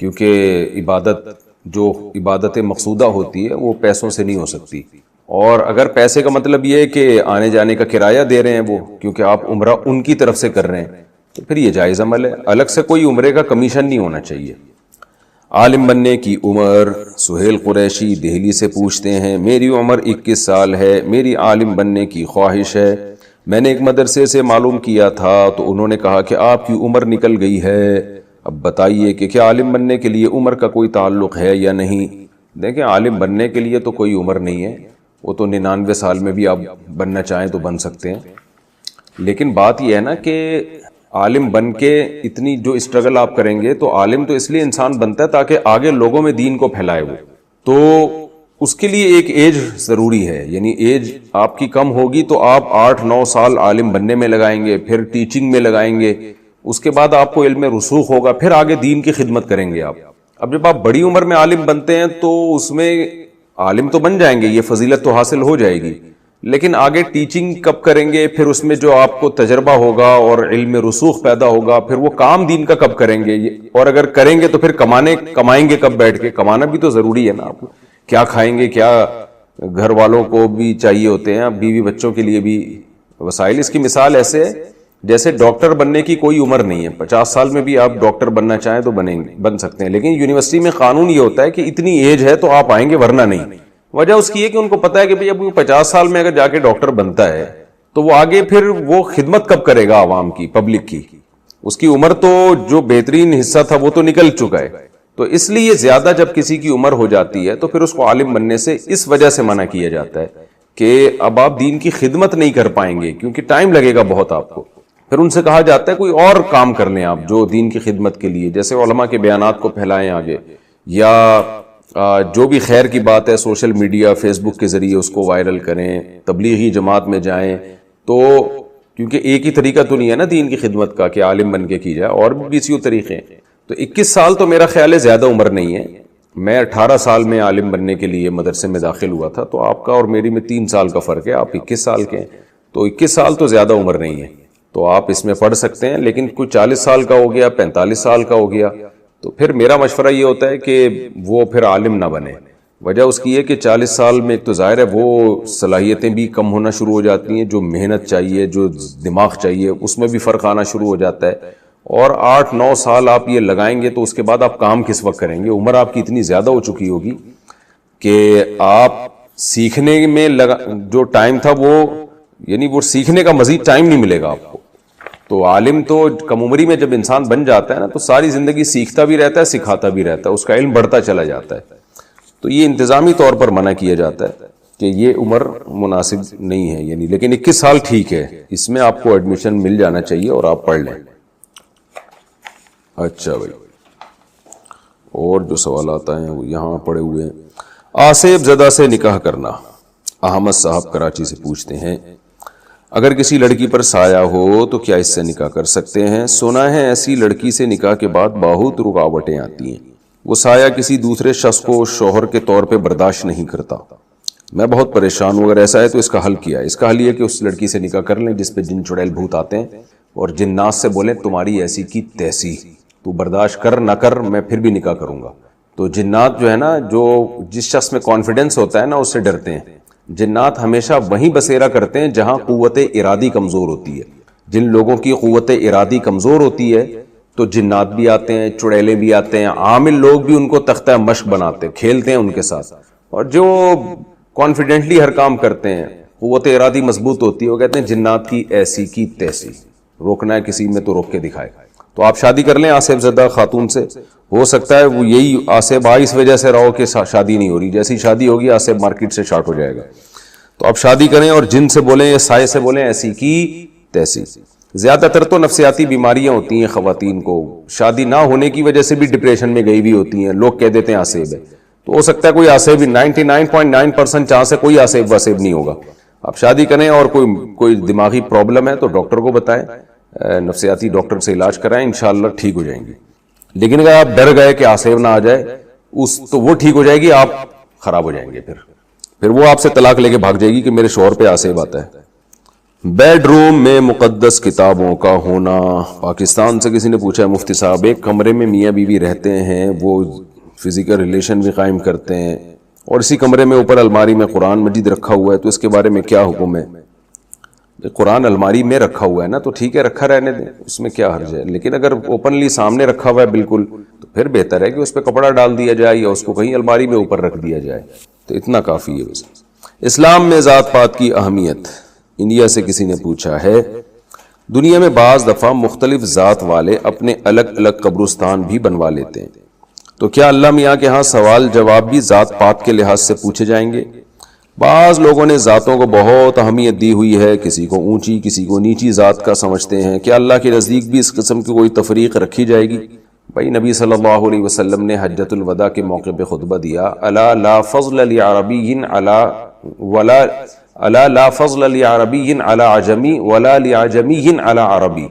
کیونکہ عبادت مقصودہ ہوتی ہے وہ پیسوں سے نہیں ہو سکتی. اور اگر پیسے کا مطلب یہ ہے کہ آنے جانے کا کرایہ دے رہے ہیں وہ، کیونکہ آپ عمرہ ان کی طرف سے کر رہے ہیں، تو پھر یہ جائز عمل ہے. الگ سے کوئی عمرے کا کمیشن نہیں ہونا چاہیے. عالم بننے کی عمر. سہیل قریشی دہلی سے پوچھتے ہیں میری عمر 21 سال ہے، میری عالم بننے کی خواہش ہے. میں نے ایک مدرسے سے معلوم کیا تھا تو انہوں نے کہا کہ آپ کی عمر نکل گئی ہے. اب بتائیے کہ کیا عالم بننے کے لیے عمر کا کوئی تعلق ہے یا نہیں؟ دیکھیں، عالم بننے کے لیے تو کوئی عمر نہیں ہے، وہ تو 99 سال میں بھی آپ بننا چاہیں تو بن سکتے ہیں. لیکن بات یہ ہے نا کہ عالم بن کے اتنی جو اسٹرگل آپ کریں گے، تو عالم تو اس لیے انسان بنتا ہے تاکہ آگے لوگوں میں دین کو پھیلائے. وہ تو اس کے لیے ایک ایج ضروری ہے، یعنی ایج آپ کی کم ہوگی تو آپ 8-9 سال عالم بننے میں لگائیں گے، پھر ٹیچنگ میں لگائیں گے، اس کے بعد آپ کو علم رسوخ ہوگا، پھر آگے دین کی خدمت کریں گے آپ. اب جب آپ بڑی عمر میں عالم بنتے ہیں تو اس میں عالم تو بن جائیں گے، یہ فضیلت تو حاصل ہو جائے گی، لیکن آگے ٹیچنگ کب کریں گے؟ پھر اس میں جو آپ کو تجربہ ہوگا اور علم رسوخ پیدا ہوگا، پھر وہ کام دین کا کب کریں گے؟ اور اگر کریں گے تو پھر کمائیں گے کب بیٹھ کے؟ کمانا بھی تو ضروری ہے نا. آپ کیا کھائیں گے، کیا گھر والوں کو بھی چاہیے ہوتے ہیں، بیوی بچوں کے لیے بھی وسائل. اس کی مثال ایسے ہے جیسے ڈاکٹر بننے کی کوئی عمر نہیں ہے. 50 سال میں بھی آپ ڈاکٹر بننا چاہیں تو بن سکتے ہیں، لیکن یونیورسٹی میں قانون یہ ہوتا ہے کہ اتنی ایج ہے تو آپ آئیں گے، ورنہ نہیں. وجہ اس کی ہے کہ ان کو پتا ہے کہ اب 50 سال میں اگر جا کے ڈاکٹر بنتا ہے تو وہ آگے پھر وہ خدمت کب کرے گا عوام کی، پبلک کی؟ اس کی عمر تو جو بہترین حصہ تھا وہ تو نکل چکا ہے. تو اس لیے زیادہ جب کسی کی عمر ہو جاتی ہے تو پھر اس کو عالم بننے سے اس وجہ سے منع کیا جاتا ہے کہ اب آپ دین کی خدمت نہیں کر پائیں گے، کیونکہ ٹائم لگے گا بہت آپ کو. پھر ان سے کہا جاتا ہے کوئی اور کام کر لیں آپ جو دین کی خدمت کے لیے، جیسے علماء کے بیانات کو پھیلائیں آگے، یا جو بھی خیر کی بات ہے سوشل میڈیا فیس بک کے ذریعے اس کو وائرل کریں، تبلیغی جماعت میں جائیں. تو کیونکہ ایک ہی طریقہ تو نہیں ہے نا دین کی خدمت کا کہ عالم بن کے کی جائے، اور بھی 20 طریقے ہیں. تو 21 سال تو میرا خیال ہے زیادہ عمر نہیں ہے. میں 18 سال میں عالم بننے کے لیے مدرسے میں داخل ہوا تھا، تو آپ کا اور میری میں 3 سال کا فرق ہے، آپ 21 سال کے ہیں، تو 21 سال تو زیادہ عمر نہیں ہے. تو آپ اس میں پڑھ سکتے ہیں. لیکن کوئی 40 سال کا ہو گیا، 45 سال کا ہو گیا، تو پھر میرا مشورہ یہ ہوتا ہے کہ وہ پھر عالم نہ بنے. وجہ اس کی ہے کہ 40 سال میں ایک تو ظاہر ہے وہ صلاحیتیں بھی کم ہونا شروع ہو جاتی ہیں، جو محنت چاہیے، جو دماغ چاہیے، اس میں بھی فرق آنا شروع ہو جاتا ہے. اور 8-9 سال آپ یہ لگائیں گے تو اس کے بعد آپ کام کس وقت کریں گے؟ عمر آپ کی اتنی زیادہ ہو چکی ہوگی کہ آپ سیکھنے میں جو ٹائم تھا وہ، یعنی وہ سیکھنے کا مزید ٹائم نہیں ملے گا آپ کو. تو عالم تو کم عمری میں جب انسان بن جاتا ہے نا تو ساری زندگی سیکھتا بھی رہتا ہے، سکھاتا بھی رہتا ہے، اس کا علم بڑھتا چلا جاتا ہے. تو یہ انتظامی طور پر منع کیا جاتا ہے کہ یہ عمر مناسب نہیں ہے، یعنی. لیکن 21 سال ٹھیک ہے، اس میں آپ کو ایڈمیشن مل جانا چاہیے اور آپ پڑھ لیں. اچھا بھائی، اور جو سوالات آئے ہیں وہ یہاں پڑے ہوئے ہیں. آصف زدہ سے نکاح کرنا. احمد صاحب کراچی سے پوچھتے ہیں اگر کسی لڑکی پر سایہ ہو تو کیا اس سے نکاح کر سکتے ہیں؟ سنا ہے ایسی لڑکی سے نکاح کے بعد بہت رکاوٹیں آتی ہیں، وہ سایہ کسی دوسرے شخص کو شوہر کے طور پہ برداشت نہیں کرتا. میں بہت پریشان ہوں. اگر ایسا ہے تو اس کا حل کیا ہے؟ اس کا حل یہ کہ اس لڑکی سے نکاح کر لیں جس پہ جن چڑیل بھوت آتے ہیں، اور جنات سے بولیں تمہاری ایسی کی تیسی، تو برداشت کر نہ کر میں پھر بھی نکاح کروں گا. تو جنات جو ہے نا، جو جس شخص میں کانفیڈنس ہوتا ہے نا، اس سے ڈرتے ہیں. جنات ہمیشہ وہیں بسیرا کرتے ہیں جہاں قوت ارادی کمزور ہوتی ہے. جن لوگوں کی قوت ارادی کمزور ہوتی ہے تو جنات بھی آتے ہیں، چڑیلے بھی آتے ہیں، عامل لوگ بھی ان کو تختہ مشق بناتے ہیں، کھیلتے ہیں ان کے ساتھ. اور جو کانفیڈنٹلی ہر کام کرتے ہیں، قوت ارادی مضبوط ہوتی ہے، وہ کہتے ہیں جنات کی ایسی کی تیسی، روکنا ہے کسی میں تو روک کے دکھائے. تو آپ شادی کر لیں آصف زدہ خاتون سے. ہو سکتا ہے وہ یہی آصف اس وجہ سے رہو کہ شادی نہیں ہو رہی، جیسی شادی ہوگی آصف مارکیٹ سے شارٹ ہو جائے گا. تو آپ شادی کریں اور جن سے بولیں یا سائے سے بولیں ایسی کی تیسی. زیادہ تر تو نفسیاتی بیماریاں ہوتی ہیں خواتین کو، شادی نہ ہونے کی وجہ سے بھی ڈپریشن میں گئی بھی ہوتی ہیں. لوگ کہہ دیتے ہیں آصف ہے، تو ہو سکتا ہے کوئی آصف 99.9% چانس ہے کوئی آصف واسف نہیں ہوگا. آپ شادی کریں اور کوئی دماغی پرابلم ہے تو ڈاکٹر کو بتائیں، نفسیاتی ڈاکٹر سے علاج کرائیں، انشاءاللہ ٹھیک ہو جائیں گی. لیکن اگر آپ ڈر گئے کہ آصف نہ آ جائے تو وہ ٹھیک ہو جائے گی، آپ خراب ہو جائیں گے. پھر وہ آپ سے طلاق لے کے بھاگ جائے گی کہ میرے شوہر پہ آصف آتا ہے. بیڈ روم میں مقدس کتابوں کا ہونا. پاکستان سے کسی نے پوچھا ہے مفتی صاحب ایک کمرے میں میاں بیوی رہتے ہیں, وہ فزیکل ریلیشن بھی قائم کرتے ہیں اور اسی کمرے میں اوپر الماری میں قرآن مجید رکھا ہوا ہے, تو اس کے بارے میں کیا حکم ہے؟ قرآن الماری میں رکھا ہوا ہے نا, تو ٹھیک ہے رکھا رہنے دیں, اس میں کیا حرج ہے. لیکن اگر اوپنلی سامنے رکھا ہوا ہے بالکل, تو پھر بہتر ہے کہ اس پہ کپڑا ڈال دیا جائے یا اس کو کہیں الماری میں اوپر رکھ دیا جائے, تو اتنا کافی ہے. اسلام میں ذات پات کی اہمیت. انڈیا سے کسی نے پوچھا ہے دنیا میں بعض دفعہ مختلف ذات والے اپنے الگ الگ قبرستان بھی بنوا لیتے ہیں, تو کیا اللہ میاں کے ہاں سوال جواب بھی ذات پات کے لحاظ سے پوچھے جائیں گے؟ بعض لوگوں نے ذاتوں کو بہت اہمیت دی ہوئی ہے, کسی کو اونچی کسی کو نیچی ذات کا سمجھتے ہیں. کیا اللہ کے نزدیک بھی اس قسم کی کوئی تفریق رکھی جائے گی؟ بھائی نبی صلی اللہ علیہ وسلم نے حجۃ الوداع کے موقع پہ خطبہ دیا, الا لا فضل لعربی علی عجمی ولا لعجمی علی عربی.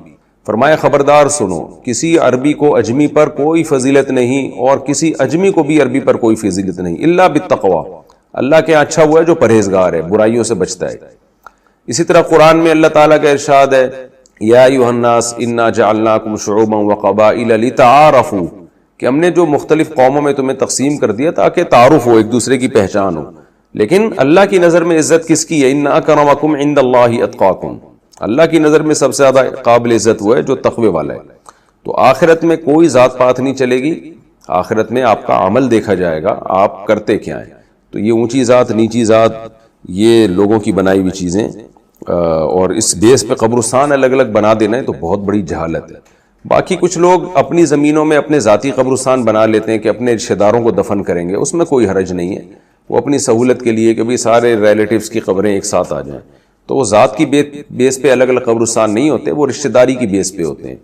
فرمایا خبردار سنو, کسی عربی کو اجمی پر کوئی فضیلت نہیں اور کسی اجمی کو بھی عربی پر کوئی فضیلت نہیں, الا بالتقوی. اللہ کے اچھا ہوا ہے جو پرہیزگار ہے, برائیوں سے بچتا ہے. اسی طرح قرآن میں اللہ تعالیٰ کا ارشاد ہے یا ایھا الناس انا جعلناکم شعوبا وقبائل لتعارفوا, کہ ہم نے جو مختلف قوموں میں تمہیں تقسیم کر دیا تاکہ تعارف ہو, ایک دوسرے کی پہچان ہو. لیکن اللہ کی نظر میں عزت کس کی ہے؟ ان اکرمکم عند اللہ اتقاکم. اللہ کی نظر میں سب سے زیادہ قابل عزت وہ ہے جو تقوی والا ہے. تو آخرت میں کوئی ذات پات نہیں چلے گی, آخرت میں آپ کا عمل دیکھا جائے گا, آپ کرتے کیا ہیں. تو یہ اونچی ذات نیچی ذات یہ لوگوں کی بنائی ہوئی چیزیں, اور اس بیس پہ قبرستان الگ الگ بنا دینا ہے تو بہت بڑی جہالت ہے. باقی کچھ لوگ اپنی زمینوں میں اپنے ذاتی قبرستان بنا لیتے ہیں کہ اپنے رشتہ داروں کو دفن کریں گے, اس میں کوئی حرج نہیں ہے. وہ اپنی سہولت کے لیے کہ بھی سارے ریلیٹیوز کی قبریں ایک ساتھ آ جائیں, تو وہ ذات کی بیس پہ الگ الگ قبرستان نہیں ہوتے, وہ رشتہ داری کی بیس پہ ہوتے ہیں,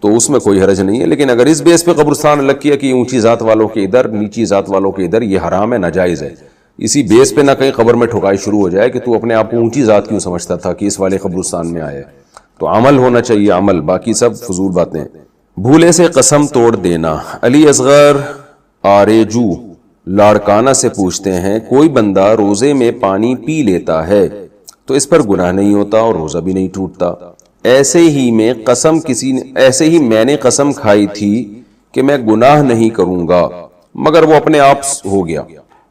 تو اس میں کوئی حرج نہیں ہے. لیکن اگر اس بیس پہ قبرستان الگ کیا کہ اونچی ذات والوں کے ادھر نیچی ذات والوں کے ادھر, یہ حرام ہے, ناجائز ہے. اسی بیس پہ نہ کہیں قبر میں ٹھکائی شروع ہو جائے کہ تو اپنے آپ کو اونچی ذات کیوں سمجھتا تھا کہ اس والے قبرستان میں آئے. تو عمل ہونا چاہیے, عمل, باقی سب فضول باتیں. بھولے سے قسم توڑ دینا. علی اصغر آریجو لاڑکانہ سے پوچھتے ہیں کوئی بندہ روزے میں پانی پی لیتا ہے تو اس پر گناہ نہیں ہوتا اور روزہ بھی نہیں ٹوٹتا. ایسے ہی میں نے قسم کھائی تھی کہ میں گناہ نہیں کروں گا, مگر وہ اپنے آپ ہو گیا,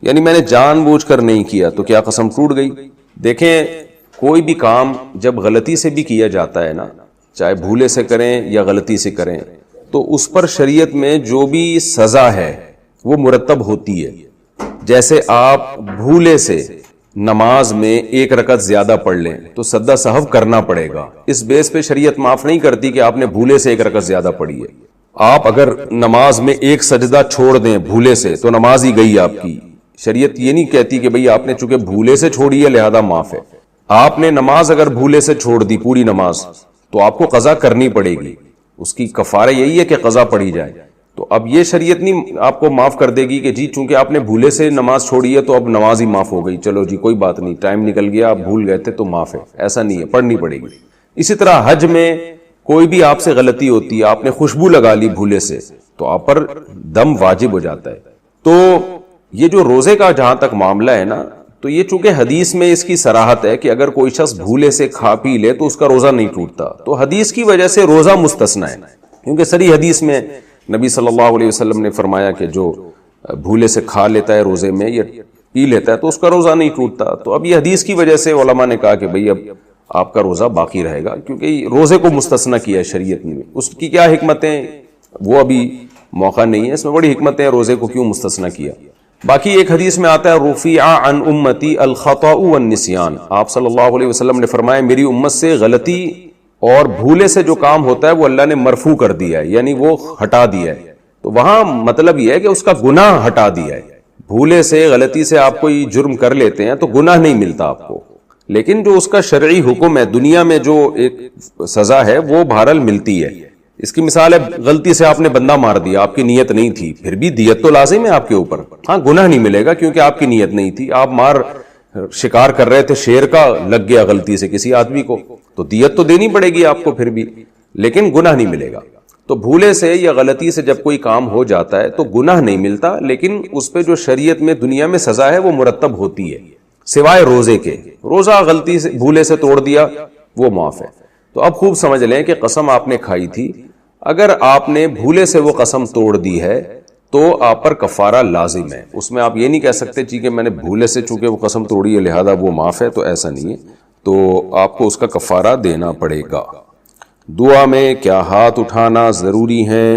یعنی میں نے جان بوجھ کر نہیں کیا, تو کیا قسم ٹوٹ گئی؟ دیکھیں کوئی بھی کام جب غلطی سے بھی کیا جاتا ہے نا, چاہے بھولے سے کریں یا غلطی سے کریں, تو اس پر شریعت میں جو بھی سزا ہے وہ مرتب ہوتی ہے. جیسے آپ بھولے سے نماز میں ایک رکعت زیادہ پڑھ لیں تو سجدہ سہو کرنا پڑے گا. اس بیس پہ شریعت معاف نہیں کرتی کہ آپ نے بھولے سے ایک رکعت زیادہ پڑھی ہے. آپ اگر نماز میں ایک سجدہ چھوڑ دیں بھولے سے تو نماز ہی گئی آپ کی. شریعت یہ نہیں کہتی کہ بھئی آپ نے چونکہ بھولے سے چھوڑی ہے لہذا معاف ہے. آپ نے نماز اگر بھولے سے چھوڑ دی پوری نماز تو آپ کو قضا کرنی پڑے گی, اس کی کفارہ یہی ہے کہ قضا پڑھی جائے. تو اب یہ شریعت نہیں آپ کو معاف کر دے گی کہ جی چونکہ آپ نے بھولے سے نماز چھوڑی ہے تو اب نماز ہی معاف ہو گئی, چلو جی کوئی بات نہیں, ٹائم نکل گیا, آپ بھول گئے تھے تو معاف ہے. ایسا نہیں ہے, پڑھنی پڑے گی. اسی طرح حج میں کوئی بھی آپ سے غلطی ہوتی ہے, آپ نے خوشبو لگا لی بھولے سے, تو آپ پر دم واجب ہو جاتا ہے. تو یہ جو روزے کا جہاں تک معاملہ ہے نا, تو یہ چونکہ حدیث میں اس کی صراحت ہے کہ اگر کوئی شخص بھولے سے کھا پی لے تو اس کا روزہ نہیں ٹوٹتا, تو حدیث کی وجہ سے روزہ مستثنی ہے. کیونکہ صریح حدیث میں نبی صلی اللہ علیہ وسلم نے فرمایا کہ جو بھولے سے کھا لیتا ہے روزے میں یا پی لیتا ہے تو اس کا روزہ نہیں ٹوٹتا. تو اب یہ حدیث کی وجہ سے علماء نے کہا کہ بھئی اب آپ کا روزہ باقی رہے گا, کیونکہ روزے کو مستثنی کیا ہے شریعت میں. اس کی کیا حکمتیں وہ ابھی موقع نہیں ہے, اس میں بڑی حکمتیں, روزے کو کیوں مستثنی کیا. باقی ایک حدیث میں آتا ہے رفیع عن امتی الخطأ والنسیان. آپ صلی اللہ علیہ وسلم نے فرمایا میری امت سے غلطی اور بھولے سے جو کام ہوتا ہے وہ اللہ نے مرفوع کر دیا ہے, یعنی وہ ہٹا دیا ہے. تو وہاں مطلب یہ ہے کہ اس کا گناہ ہٹا دیا ہے. بھولے سے غلطی سے آپ کوئی جرم کر لیتے ہیں تو گناہ نہیں ملتا آپ کو, لیکن جو اس کا شرعی حکم ہے دنیا میں جو ایک سزا ہے وہ بہرحال ملتی ہے. اس کی مثال ہے غلطی سے آپ نے بندہ مار دیا, آپ کی نیت نہیں تھی, پھر بھی دیت تو لازم ہے آپ کے اوپر. ہاں گناہ نہیں ملے گا کیونکہ آپ کی نیت نہیں تھی, آپ شکار کر رہے تھے, شیر کا لگ گیا غلطی سے کسی آدمی کو, تو دیت تو دینی پڑے گی آپ کو پھر بھی, لیکن گناہ نہیں ملے گا. تو بھولے سے یا غلطی سے جب کوئی کام ہو جاتا ہے تو گناہ نہیں ملتا, لیکن اس پہ جو شریعت میں دنیا میں سزا ہے وہ مرتب ہوتی ہے, سوائے روزے کے. روزہ غلطی سے بھولے سے توڑ دیا وہ معاف ہے۔ تو اب خوب سمجھ لیں کہ قسم آپ نے کھائی تھی، اگر آپ نے بھولے سے وہ قسم توڑ دی ہے تو آپ پر کفارہ لازم ہے۔ اس میں آپ یہ نہیں کہہ سکتے کہ میں نے بھولے سے چونکہ وہ قسم توڑی ہے لہذا وہ معاف ہے، تو ایسا نہیں ہے، تو آپ کو اس کا کفارہ دینا پڑے گا۔ دعا میں کیا ہاتھ اٹھانا ضروری ہے؟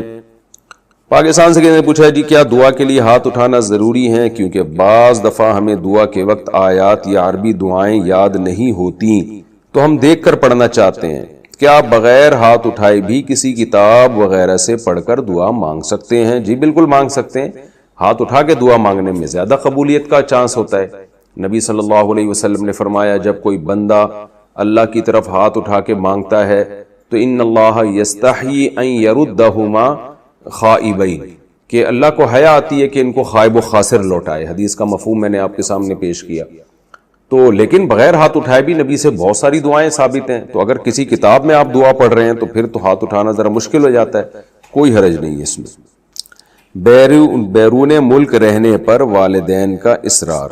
پاکستان سے کسی نے پوچھا جی کیا دعا کے لیے ہاتھ اٹھانا ضروری ہے؟ کیونکہ بعض دفعہ ہمیں دعا کے وقت آیات یا عربی دعائیں یاد نہیں ہوتی تو ہم دیکھ کر پڑھنا چاہتے ہیں، کیا بغیر ہاتھ اٹھائے بھی کسی کتاب وغیرہ سے پڑھ کر دعا مانگ سکتے ہیں؟ جی بالکل مانگ سکتے ہیں۔ ہاتھ اٹھا کے دعا مانگنے میں زیادہ قبولیت کا چانس ہوتا ہے۔ نبی صلی اللہ علیہ وسلم نے فرمایا جب کوئی بندہ اللہ کی طرف ہاتھ اٹھا کے مانگتا ہے تو ان اللہ یستحیی ان یردہما خائبین، کہ اللہ کو حیا آتی ہے کہ ان کو خائب و خاسر لوٹائے۔ حدیث کا مفہوم میں نے آپ کے سامنے پیش کیا۔ تو لیکن بغیر ہاتھ اٹھائے بھی نبی سے بہت ساری دعائیں ثابت ہیں، تو اگر کسی کتاب میں آپ دعا پڑھ رہے ہیں تو پھر تو ہاتھ اٹھانا ذرا مشکل ہو جاتا ہے، کوئی حرج نہیں ہے اس میں۔ بیرون ملک رہنے پر والدین کا اصرار۔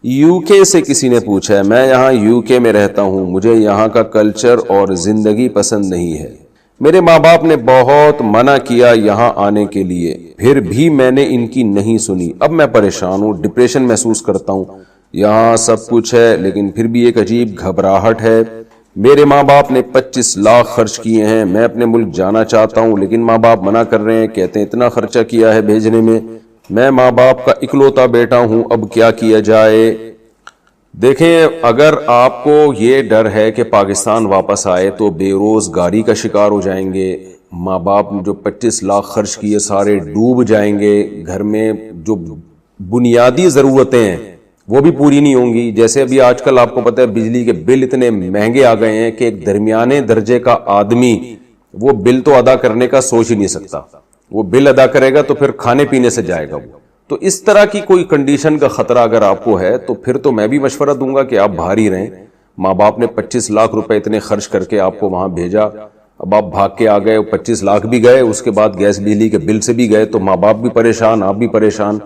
یو کے سے کسی نے پوچھا ہے، میں یہاں یو کے میں رہتا ہوں، مجھے یہاں کا کلچر اور زندگی پسند نہیں ہے، میرے ماں باپ نے بہت منع کیا یہاں آنے کے لیے، پھر بھی میں نے ان کی نہیں سنی، اب میں پریشان ہوں، ڈپریشن محسوس کرتا ہوں، یہاں سب کچھ ہے لیکن پھر بھی ایک عجیب گھبراہٹ ہے، میرے ماں باپ نے 25 لاکھ خرچ کیے ہیں، میں اپنے ملک جانا چاہتا ہوں لیکن ماں باپ منع کر رہے ہیں، کہتے ہیں اتنا خرچہ کیا ہے بھیجنے میں ماں باپ کا اکلوتا بیٹا ہوں، اب کیا کیا جائے؟ دیکھیں اگر آپ کو یہ ڈر ہے کہ پاکستان واپس آئے تو بے روزگاری کا شکار ہو جائیں گے، ماں باپ نے جو 25 لاکھ خرچ کیے سارے ڈوب جائیں گے، گھر میں جو بنیادی ضرورتیں ہیں وہ بھی پوری نہیں ہوں گی، جیسے ابھی آج کل آپ کو پتہ ہے بجلی کے بل اتنے مہنگے آ گئے ہیں کہ ایک درمیانے درجے کا آدمی وہ بل تو ادا کرنے کا سوچ ہی نہیں سکتا، وہ بل ادا کرے گا تو پھر کھانے پینے سے جائے گا وہ۔ تو اس طرح کی کوئی کنڈیشن کا خطرہ اگر آپ کو ہے تو پھر تو میں بھی مشورہ دوں گا کہ آپ باہر ہی رہیں۔ ماں باپ نے 25 لاکھ روپے اتنے خرچ کر کے آپ کو وہاں بھیجا، اب آپ بھاگ کے آ گئے، 25 لاکھ بھی گئے، اس کے بعد گیس بجلی کے بل سے بھی گئے، تو ماں باپ بھی پریشان، آپ بھی پریشان۔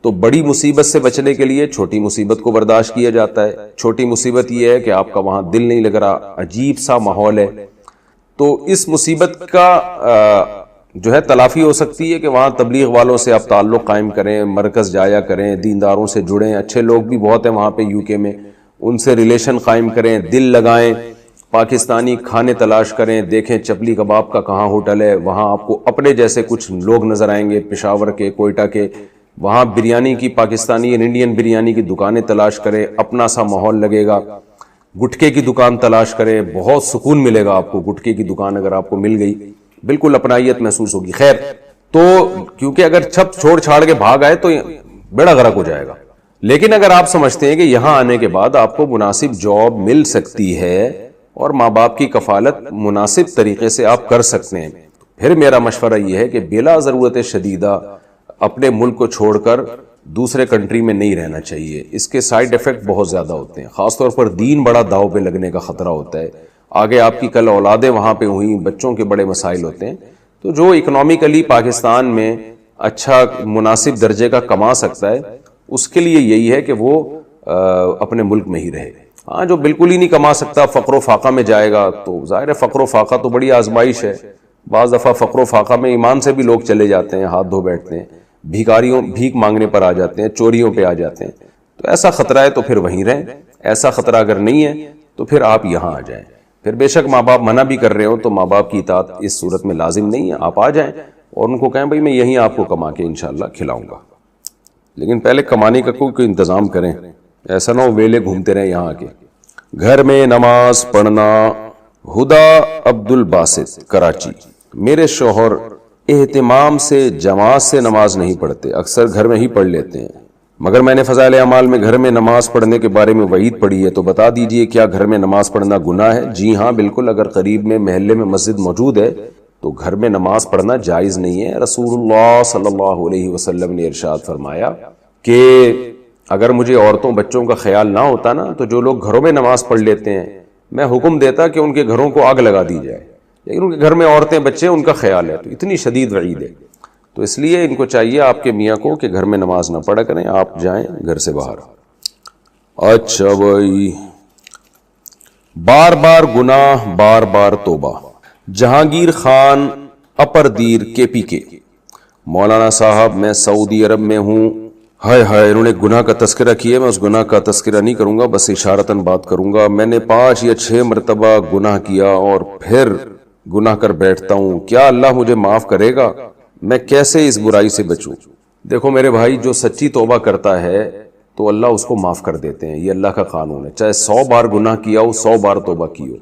تو بڑی مصیبت سے بچنے کے لیے چھوٹی مصیبت کو برداشت کیا جاتا ہے۔ چھوٹی مصیبت یہ ہے کہ آپ کا وہاں دل نہیں لگ رہا، عجیب سا ماحول ہے، تو اس مصیبت کا جو ہے تلافی ہو سکتی ہے کہ وہاں تبلیغ والوں سے آپ تعلق قائم کریں، مرکز جایا کریں، دینداروں سے جڑیں، اچھے لوگ بھی بہت ہیں وہاں پہ یو کے میں، ان سے ریلیشن قائم کریں، دل لگائیں، پاکستانی کھانے تلاش کریں، دیکھیں چپلی کباب کا کہاں ہوٹل ہے، وہاں آپ کو اپنے جیسے کچھ لوگ نظر آئیں گے، پشاور کے، کوئٹہ کے، وہاں بریانی کی، پاکستانی انڈین بریانی کی دکانیں تلاش کریں، اپنا سا ماحول لگے گا۔ گٹکے کی دکان تلاش کریں، بہت سکون ملے گا آپ کو، گٹکے کی دکان اگر آپ کو مل گئی بالکل اپنائیت محسوس ہوگی۔ خیر تو کیونکہ اگر چھپ چھوڑ چھاڑ کے بھاگ آئے تو بیڑا غرق ہو جائے گا، لیکن اگر آپ سمجھتے ہیں کہ یہاں آنے کے بعد آپ کو مناسب جاب مل سکتی ہے اور ماں باپ کی کفالت مناسب طریقے سے آپ کر سکتے ہیں، پھر میرا مشورہ یہ ہے کہ بلا ضرورت شدیدہ اپنے ملک کو چھوڑ کر دوسرے کنٹری میں نہیں رہنا چاہیے۔ اس کے سائیڈ ایفیکٹ بہت زیادہ ہوتے ہیں، خاص طور پر دین بڑا داؤ پہ لگنے کا خطرہ ہوتا ہے، آگے آپ کی کل اولادیں وہاں پہ ہوئیں، بچوں کے بڑے مسائل ہوتے ہیں۔ تو جو اکنومیکلی پاکستان میں اچھا مناسب درجے کا کما سکتا ہے اس کے لیے یہی ہے کہ وہ اپنے ملک میں ہی رہے۔ ہاں جو بالکل ہی نہیں کما سکتا، فقر و فاقہ میں جائے گا، تو ظاہر ہے فقر و فاقہ تو بڑی آزمائش ہے، بعض دفعہ فقر و فاقہ میں ایمان سے بھی لوگ چلے جاتے ہیں، ہاتھ دھو بیٹھتے ہیں، بھیک مانگنے پر آ جاتے ہیں، چوریوں پہ آ جاتے ہیں، تو ایسا خطرہ ہے تو پھر وہیں رہیں۔ ایسا خطرہ اگر نہیں ہے تو پھر آپ یہاں آ جائیں۔ پھر بے شک ماں باپ منع بھی کر رہے ہو تو ماں باپ کی اطاعت اس صورت میں لازم نہیں ہے، آپ آ جائیں اور ان کو کہیں بھائی میں یہیں آپ کو کما کے انشاءاللہ کھلاؤں گا، لیکن پہلے کمانے کا کوئی انتظام کریں، ایسا نہ ہو ویلے گھومتے رہیں یہاں کے۔ گھر میں نماز پڑھنا۔ ہدا عبد الباسط کراچی، میرے شوہر اہتمام سے جماعت سے نماز نہیں پڑھتے، اکثر گھر میں ہی پڑھ لیتے ہیں، مگر میں نے فضائل اعمال میں گھر میں نماز پڑھنے کے بارے میں وعید پڑھی ہے، تو بتا دیجئے کیا گھر میں نماز پڑھنا گناہ ہے؟ جی ہاں بالکل، اگر قریب میں محلے میں مسجد موجود ہے تو گھر میں نماز پڑھنا جائز نہیں ہے۔ رسول اللہ صلی اللہ علیہ وسلم نے ارشاد فرمایا کہ اگر مجھے عورتوں بچوں کا خیال نہ ہوتا نا تو جو لوگ گھروں میں نماز پڑھ لیتے ہیں میں حکم دیتا کہ ان کے گھروں کو آگ لگا دی جائے، لیکن ان کے گھر میں عورتیں بچے ان کا خیال ہے، تو اتنی شدید وعید ہے، تو اس لیے ان کو چاہیے آپ کے میاں کو کہ گھر میں نماز نہ پڑھا کریں، آپ جائیں گھر سے باہر۔ اچھا بھائی، بار بار گناہ بار بار توبہ. جہانگیر خان اپردیر KPK. مولانا صاحب میں سعودی عرب میں ہوں. ہائے ہائے، انہوں نے گناہ کا تذکرہ کیا. میں اس گناہ کا تذکرہ نہیں کروں گا، بس اشارتاً بات کروں گا. میں نے 5 یا 6 مرتبہ گناہ کیا اور پھر گناہ کر بیٹھتا ہوں. کیا اللہ مجھے معاف کرے گا؟ میں کیسے اس برائی سے بچوں؟ دیکھو میرے بھائی، جو سچی توبہ کرتا ہے تو اللہ اس کو معاف کر دیتے ہیں. یہ اللہ کا قانون ہے. چاہے 100 بار گناہ کیا ہو، 100 بار توبہ کی ہو.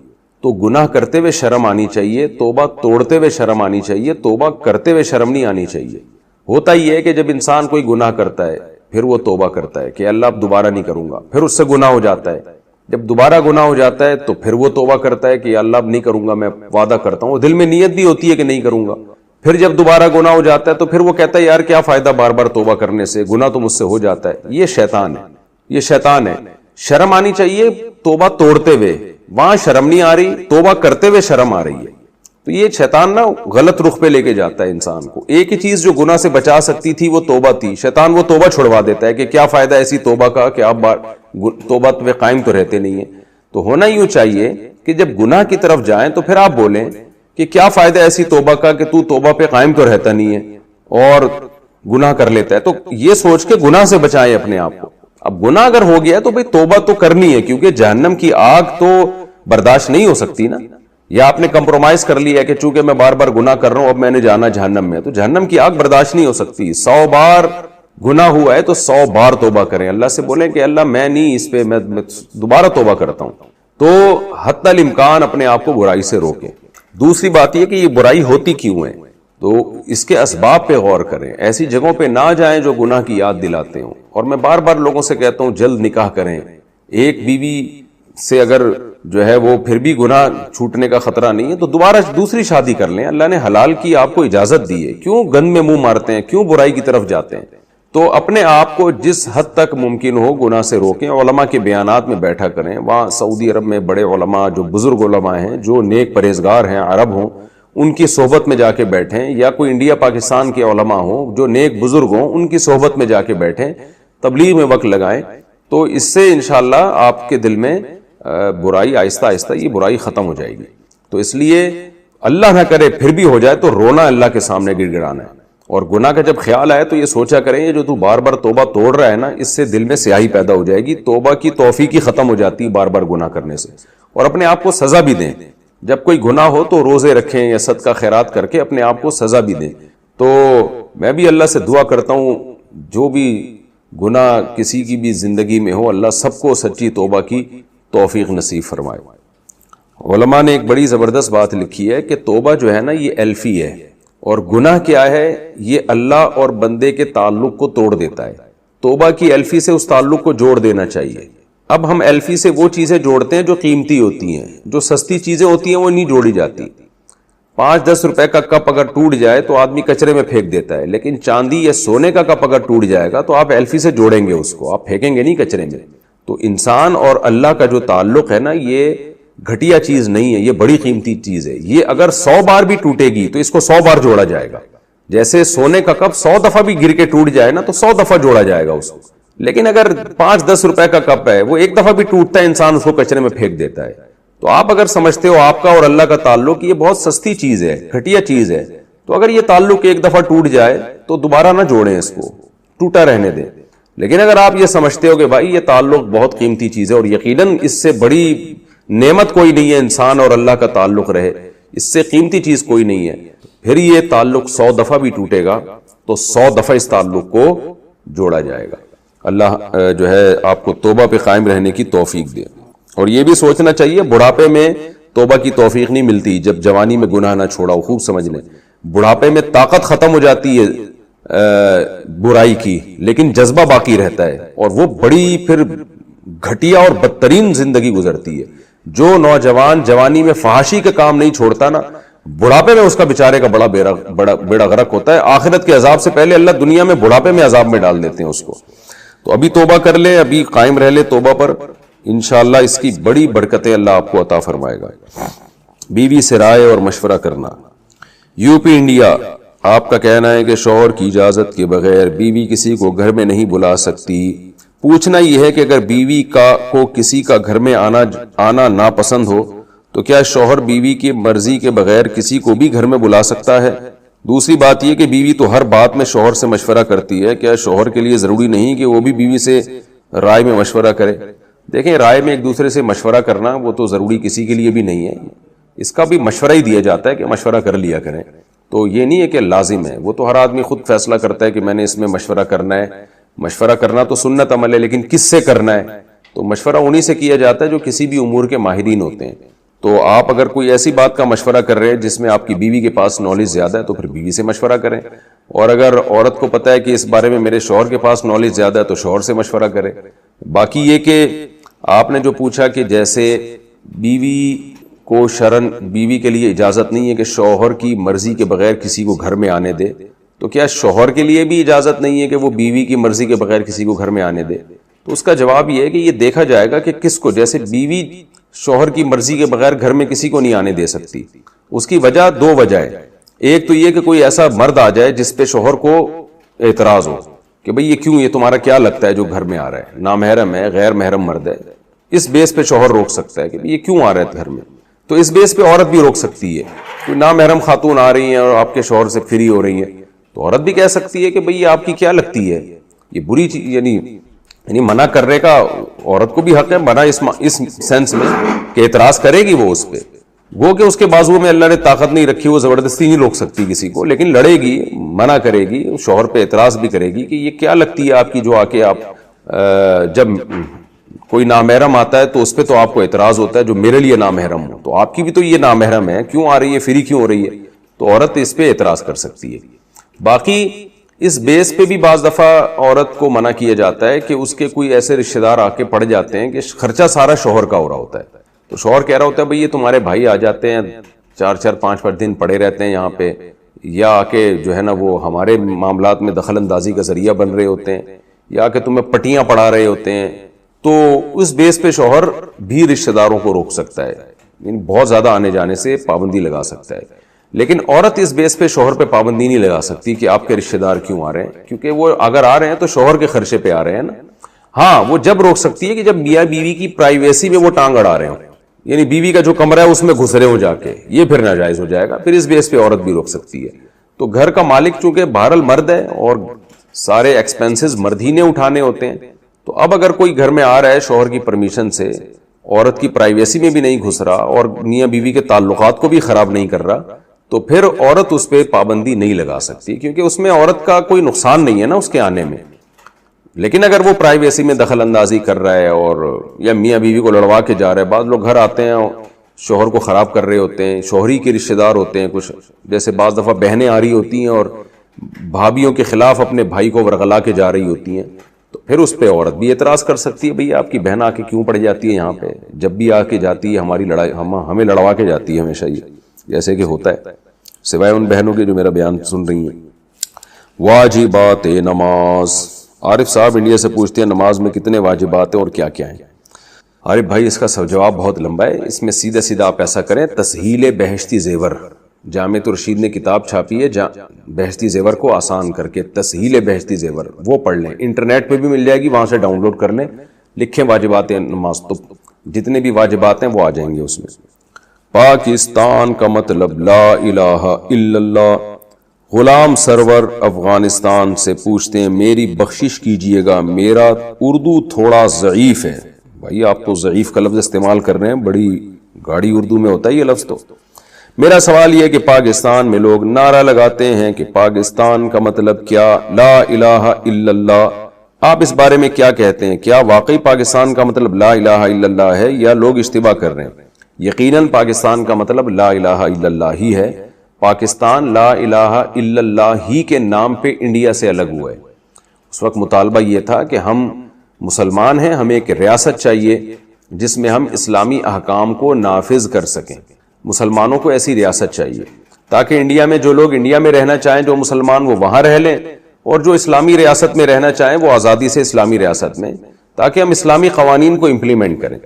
تو گناہ کرتے ہوئے شرم آنی چاہیے، توبہ توڑتے ہوئے شرم آنی چاہیے، توبہ کرتے ہوئے شرم نہیں آنی چاہیے. ہوتا ہی ہے کہ جب انسان کوئی گناہ کرتا ہے پھر وہ توبہ کرتا ہے کہ اللہ اب دوبارہ نہیں کروں گا، پھر اس سے گناہ ہو جاتا ہے. جب دوبارہ گناہ ہو جاتا ہے تو پھر وہ توبہ کرتا ہے کہ اللہ اب نہیں کروں گا، میں وعدہ کرتا ہوں. دل میں نیت بھی ہوتی ہے کہ نہیں کروں گا. پھر جب دوبارہ گناہ ہو جاتا ہے تو پھر وہ کہتا ہے یار کیا فائدہ بار بار توبہ کرنے سے، گناہ تو مجھ سے ہو جاتا ہے. یہ شیطان ہے، یہ شیطان ہے. شرم آنی چاہیے توبہ توڑتے ہوئے. وہاں شرم نہیں آ رہی، توبہ کرتے ہوئے شرم آ رہی ہے. تو یہ شیطان نا غلط رخ پہ لے کے جاتا ہے انسان کو. ایک ہی چیز جو گناہ سے بچا سکتی تھی وہ توبہ تھی. شیطان وہ توبہ چھڑوا دیتا ہے کہ کیا فائدہ ایسی توبہ کا کہ آپ توبہ پہ قائم تو رہتے نہیں ہیں. تو ہونا یوں چاہیے کہ جب گناہ کی طرف جائیں تو پھر آپ بولیں کہ کیا فائدہ ایسی توبہ کا کہ تو توبہ پہ قائم تو رہتا نہیں ہے اور گناہ کر لیتا ہے. تو یہ سوچ کے گناہ سے بچائیں اپنے آپ کو. اب گناہ اگر ہو گیا تو بھئی توبہ تو کرنی ہے، کیونکہ جہنم کی آگ تو برداشت نہیں ہو سکتی نا. یا آپ نے کمپرومائز کر لیا ہے کہ چونکہ میں بار بار گناہ کر رہا ہوں اب میں نے جانا جہنم میں، تو جہنم کی آگ برداشت نہیں ہو سکتی. 100 بار گناہ ہوا ہے تو 100 بار توبہ کریں. اللہ سے بولیں کہ اللہ میں نہیں اس پہ، میں دوبارہ توبہ کرتا ہوں. تو حتی الامکان اپنے آپ کو برائی سے روکیں. دوسری بات یہ کہ یہ برائی ہوتی کیوں ہے، تو اس کے اسباب پہ غور کریں. ایسی جگہوں پہ نہ جائیں جو گناہ کی یاد دلاتے ہوں. اور میں بار بار لوگوں سے کہتا ہوں جلد نکاح کریں. ایک بیوی سے اگر جو ہے وہ پھر بھی گناہ چھوٹنے کا خطرہ نہیں ہے تو دوبارہ دوسری شادی کر لیں. اللہ نے حلال کی، آپ کو اجازت دی ہے. کیوں گند میں منہ مارتے ہیں، کیوں برائی کی طرف جاتے ہیں؟ تو اپنے آپ کو جس حد تک ممکن ہو گناہ سے روکیں. علماء کے بیانات میں بیٹھا کریں. وہاں سعودی عرب میں بڑے علماء جو بزرگ علماء ہیں، جو نیک پرہیزگار ہیں، عرب ہوں، ان کی صحبت میں جا کے بیٹھیں. یا کوئی انڈیا پاکستان کے علماء ہوں جو نیک بزرگ ہوں، ان کی صحبت میں جا کے بیٹھیں، تبلیغ میں وقت لگائیں. تو اس سے انشاءاللہ آپ کے دل میں برائی آہستہ آہستہ یہ برائی ختم ہو جائے گی. تو اس لیے اللہ نہ کرے پھر بھی ہو جائے تو رونا اللہ کے سامنے گڑ گڑانا ہے. اور گناہ کا جب خیال آئے تو یہ سوچا کریں یہ جو تو بار بار توبہ توڑ رہا ہے نا، اس سے دل میں سیاہی پیدا ہو جائے گی. توبہ کی توفیق ہی ختم ہو جاتی بار بار گناہ کرنے سے. اور اپنے آپ کو سزا بھی دیں. جب کوئی گناہ ہو تو روزے رکھیں یا صدقہ خیرات کر کے اپنے آپ کو سزا بھی دیں. تو میں بھی اللہ سے دعا کرتا ہوں جو بھی گناہ کسی کی بھی زندگی میں ہو، اللہ سب کو سچی توبہ کی توفیق نصیب فرمائے. علماء نے ایک بڑی زبردست بات لکھی ہے کہ توبہ جو ہے نا یہ الفی ہے، اور گناہ کیا ہے، یہ اللہ اور بندے کے تعلق کو توڑ دیتا ہے. توبہ کی الفی سے اس تعلق کو جوڑ دینا چاہیے. اب ہم الفی سے وہ چیزیں جوڑتے ہیں جو قیمتی ہوتی ہیں. جو سستی چیزیں ہوتی ہیں وہ نہیں جوڑی جاتی. 5-10 روپے کا کپ اگر ٹوٹ جائے تو آدمی کچرے میں پھینک دیتا ہے، لیکن چاندی یا سونے کا کپ اگر ٹوٹ جائے گا تو آپ الفی سے جوڑیں گے اس کو، آپ پھینکیں گے نہیں کچرے میں. تو انسان اور اللہ کا جو تعلق ہے نا، یہ گھٹیا چیز نہیں ہے، یہ بڑی قیمتی چیز ہے. یہ اگر 100 بار بھی ٹوٹے گی تو اس کو 100 بار جوڑا جائے گا. جیسے سونے کا کپ 100 دفعہ بھی گر کے ٹوٹ جائے نا تو 100 دفعہ جوڑا جائے گا اس کو. لیکن اگر 5-10 روپے کا کپ ہے، وہ ایک دفعہ بھی ٹوٹتا ہے انسان اس کو کچرے میں پھینک دیتا ہے. تو آپ اگر سمجھتے ہو آپ کا اور اللہ کا تعلق یہ بہت سستی چیز ہے، گھٹیا چیز ہے، تو اگر یہ تعلق ایک دفعہ ٹوٹ جائے تو دوبارہ نہ جوڑیں، اس کو ٹوٹا رہنے دیں. لیکن اگر آپ یہ سمجھتے ہو کہ بھائی یہ تعلق بہت قیمتی چیز ہے اور یقیناً اس سے بڑی نعمت کوئی نہیں ہے انسان اور اللہ کا تعلق رہے، اس سے قیمتی چیز کوئی نہیں ہے، پھر یہ تعلق 100 دفعہ بھی ٹوٹے گا تو 100 دفعہ اس تعلق کو جوڑا جائے گا. اللہ جو ہے آپ کو توبہ پہ قائم رہنے کی توفیق دے. اور یہ بھی سوچنا چاہیے بڑھاپے میں توبہ کی توفیق نہیں ملتی جب جوانی میں گناہ نہ چھوڑا ہو. خوب سمجھ لیں، بڑھاپے میں طاقت ختم ہو جاتی ہے برائی کی، لیکن جذبہ باقی رہتا ہے اور وہ بڑی پھر گھٹیا اور بدترین زندگی گزرتی ہے. جو نوجوان جوانی میں فحاشی کا کام نہیں چھوڑتا نا، بڑھاپے میں اس کا بیچارے کا بڑا بیڑا غرق ہوتا ہے. آخرت کے عذاب سے پہلے اللہ دنیا میں بڑھاپے میں عذاب میں ڈال دیتے ہیں اس کو. تو ابھی توبہ کر لیں، ابھی قائم رہ لے توبہ پر، انشاءاللہ اس کی بڑی برکتیں اللہ آپ کو عطا فرمائے گا. بیوی سے رائے اور مشورہ کرنا. U P India. آپ کا کہنا ہے کہ شوہر کی اجازت کے بغیر بیوی کسی کو گھر میں نہیں بلا سکتی. پوچھنا یہ ہے کہ اگر بیوی کو کسی کا گھر میں آنا ناپسند ہو تو کیا شوہر بیوی کی مرضی کے بغیر کسی کو بھی گھر میں بلا سکتا ہے؟ دوسری بات یہ کہ بیوی تو ہر بات میں شوہر سے مشورہ کرتی ہے، کیا شوہر کے لیے ضروری نہیں کہ وہ بھی بیوی سے رائے میں مشورہ کرے؟ دیکھیں، رائے میں ایک دوسرے سے مشورہ کرنا وہ تو ضروری کسی کے لیے بھی نہیں ہے، اس کا بھی مشورہ ہی دیا جاتا ہے کہ مشورہ کر لیا کریں، تو یہ نہیں ہے کہ لازم ہے، وہ تو ہر آدمی خود فیصلہ کرتا ہے کہ میں نے اس میں مشورہ کرنا ہے۔ مشورہ کرنا تو سنت عمل ہے، لیکن کس سے کرنا ہے؟ تو مشورہ انہی سے کیا جاتا ہے جو کسی بھی امور کے ماہرین ہوتے ہیں۔ تو آپ اگر کوئی ایسی بات کا مشورہ کر رہے ہیں جس میں آپ کی بیوی کے پاس نالج زیادہ ہے تو پھر بیوی سے مشورہ کریں، اور اگر عورت کو پتہ ہے کہ اس بارے میں میرے شوہر کے پاس نالج زیادہ ہے تو شوہر سے مشورہ کرے۔ باقی یہ کہ آپ نے جو پوچھا کہ جیسے بیوی کو شرعاً بیوی کے لیے اجازت نہیں ہے کہ شوہر کی مرضی کے بغیر کسی کو گھر میں آنے دے، تو کیا شوہر کے لیے بھی اجازت نہیں ہے کہ وہ بیوی کی مرضی کے بغیر کسی کو گھر میں آنے دے؟ تو اس کا جواب یہ ہے کہ یہ دیکھا جائے گا کہ کس کو، جیسے بیوی شوہر کی مرضی کے بغیر گھر میں کسی کو نہیں آنے دے سکتی، اس کی وجہ دو وجہ ہے۔ ایک تو یہ کہ کوئی ایسا مرد آ جائے جس پہ شوہر کو اعتراض ہو کہ بھئی یہ کیوں، یہ تمہارا کیا لگتا ہے جو گھر میں آ رہا ہے، نامحرم ہے، غیر محرم مرد ہے، اس بیس پہ شوہر روک سکتا ہے کہ یہ کیوں آ رہا ہے گھر میں۔ تو اس بیس پہ عورت بھی روک سکتی ہے، کوئی نامحرم خاتون آ رہی ہیں اور آپ کے شوہر سے فری ہو رہی ہیں تو عورت بھی کہہ سکتی ہے کہ بھئی آپ کی کیا لگتی ہے، یہ بری چیز، یعنی منع کرنے کا عورت کو بھی حق ہے، منع اس سینس میں کہ اعتراض کرے گی وہ اس پہ، وہ کہ اس کے بازو میں اللہ نے طاقت نہیں رکھی، وہ زبردستی نہیں روک سکتی کسی کو، لیکن لڑے گی، منع کرے گی، شوہر پہ اعتراض بھی کرے گی کہ یہ کیا لگتی ہے آپ کی جو آ کے آپ جب کوئی نامحرم آتا ہے تو اس پہ تو آپ کو اعتراض ہوتا ہے جو میرے لیے نامحرم ہو، تو آپ کی بھی تو یہ نامحرم ہے، کیوں آ رہی ہے، فری کیوں ہو رہی ہے؟ تو عورت اس پہ اعتراض کر سکتی ہے۔ باقی اس بیس پہ بھی بعض دفعہ عورت کو منع کیا جاتا ہے کہ اس کے کوئی ایسے رشتہ دار آ کے پڑ جاتے ہیں کہ خرچہ سارا شوہر کا ہو رہا ہوتا ہے، تو شوہر کہہ رہا ہوتا ہے بھئی یہ تمہارے بھائی آ جاتے ہیں 4-5 دن پڑے رہتے ہیں یہاں پہ، یا آ کے جو ہے نا وہ ہمارے معاملات میں دخل اندازی کا ذریعہ بن رہے ہوتے ہیں، یا کہ تمہیں پٹیاں پڑھا رہے ہوتے ہیں، تو اس بیس پہ شوہر بھی رشتہ داروں کو روک سکتا ہے، یعنی بہت زیادہ آنے جانے سے پابندی لگا سکتا ہے۔ لیکن عورت اس بیس پہ شوہر پہ پابندی نہیں لگا سکتی کہ آپ کے رشتہ دار کیوں آ رہے ہیں، کیونکہ وہ اگر آ رہے ہیں تو شوہر کے خرچے پہ آ رہے ہیں نا۔ ہاں وہ جب روک سکتی ہے کہ جب میاں بیوی کی پرائیویسی میں وہ ٹانگ اڑا رہے ہوں، یعنی بیوی کا جو کمرہ ہے اس میں گھس رہے ہوں جا کے، یہ پھر ناجائز ہو جائے گا، پھر اس بیس پہ عورت بھی روک سکتی ہے۔ تو گھر کا مالک چونکہ بہرحال مرد ہے اور سارے ایکسپینسز مرد ہی نے اٹھانے ہوتے ہیں، تو اب اگر کوئی گھر میں آ رہا ہے شوہر کی پرمیشن سے، عورت کی پرائیویسی میں بھی نہیں گھس رہا اور میاں بیوی کے تعلقات کو بھی خراب نہیں کر رہا، تو پھر عورت اس پہ پابندی نہیں لگا سکتی، کیونکہ اس میں عورت کا کوئی نقصان نہیں ہے نا اس کے آنے میں۔ لیکن اگر وہ پرائیویسی میں دخل اندازی کر رہا ہے اور یا میاں بیوی کو لڑوا کے جا رہا ہے، بعض لوگ گھر آتے ہیں شوہر کو خراب کر رہے ہوتے ہیں، شوہری کے رشتہ دار ہوتے ہیں کچھ، جیسے بعض دفعہ بہنیں آ رہی ہوتی ہیں اور بھابھیوں کے خلاف اپنے بھائی کو ورغلا کے جا رہی ہوتی ہیں، تو پھر اس پہ عورت بھی اعتراض کر سکتی ہے، بھئی آپ کی بہن آ کے کیوں پڑ جاتی ہے یہاں پہ، جب بھی آ کے جاتی ہے ہماری لڑائی، ہمیں لڑوا کے جاتی ہے ہمیشہ، یہ جیسے کہ ہوتا ہے، سوائے ان بہنوں کے جو میرا بیان سن رہی ہیں۔ واجبات نماز، عارف صاحب انڈیا سے پوچھتے ہیں نماز میں کتنے واجبات ہیں اور کیا کیا ہیں؟ عارف بھائی اس کا جواب بہت لمبا ہے، اس میں سیدھا سیدھا آپ ایسا کریں، تسہیل بہشتی زیور، جامع الرشید نے کتاب چھاپی ہے بہشتی زیور کو آسان کر کے، تسہیل بہشتی زیور، وہ پڑھ لیں، انٹرنیٹ پہ بھی مل جائے گی، وہاں سے ڈاؤن لوڈ کر لیں، لکھیں واجبات نماز، تو جتنے بھی واجبات ہیں وہ آ جائیں گے اس میں۔ پاکستان کا مطلب لا الہ الا اللہ۔ غلام سرور افغانستان سے پوچھتے ہیں میری بخشش کیجئے گا، میرا اردو تھوڑا ضعیف ہے۔ بھائی آپ تو ضعیف کا لفظ استعمال کر رہے ہیں، بڑی گاڑی اردو میں ہوتا ہے یہ لفظ۔ تو میرا سوال یہ کہ پاکستان میں لوگ نعرہ لگاتے ہیں کہ پاکستان کا مطلب کیا لا الہ الا اللہ، آپ اس بارے میں کیا کہتے ہیں؟ کیا واقعی پاکستان کا مطلب لا الہ الا اللہ ہے یا لوگ اشتباہ کر رہے ہیں؟ یقیناً پاکستان کا مطلب لا الہ الا اللہ ہی ہے۔ پاکستان لا الہ الا اللہ ہی کے نام پہ انڈیا سے الگ ہوا ہے۔ اس وقت مطالبہ یہ تھا کہ ہم مسلمان ہیں، ہمیں ایک ریاست چاہیے جس میں ہم اسلامی احکام کو نافذ کر سکیں، مسلمانوں کو ایسی ریاست چاہیے تاکہ انڈیا میں جو لوگ انڈیا میں رہنا چاہیں، جو مسلمان وہ وہاں رہ لیں، اور جو اسلامی ریاست میں رہنا چاہیں وہ آزادی سے اسلامی ریاست میں، تاکہ ہم اسلامی قوانین کو امپلیمنٹ کریں۔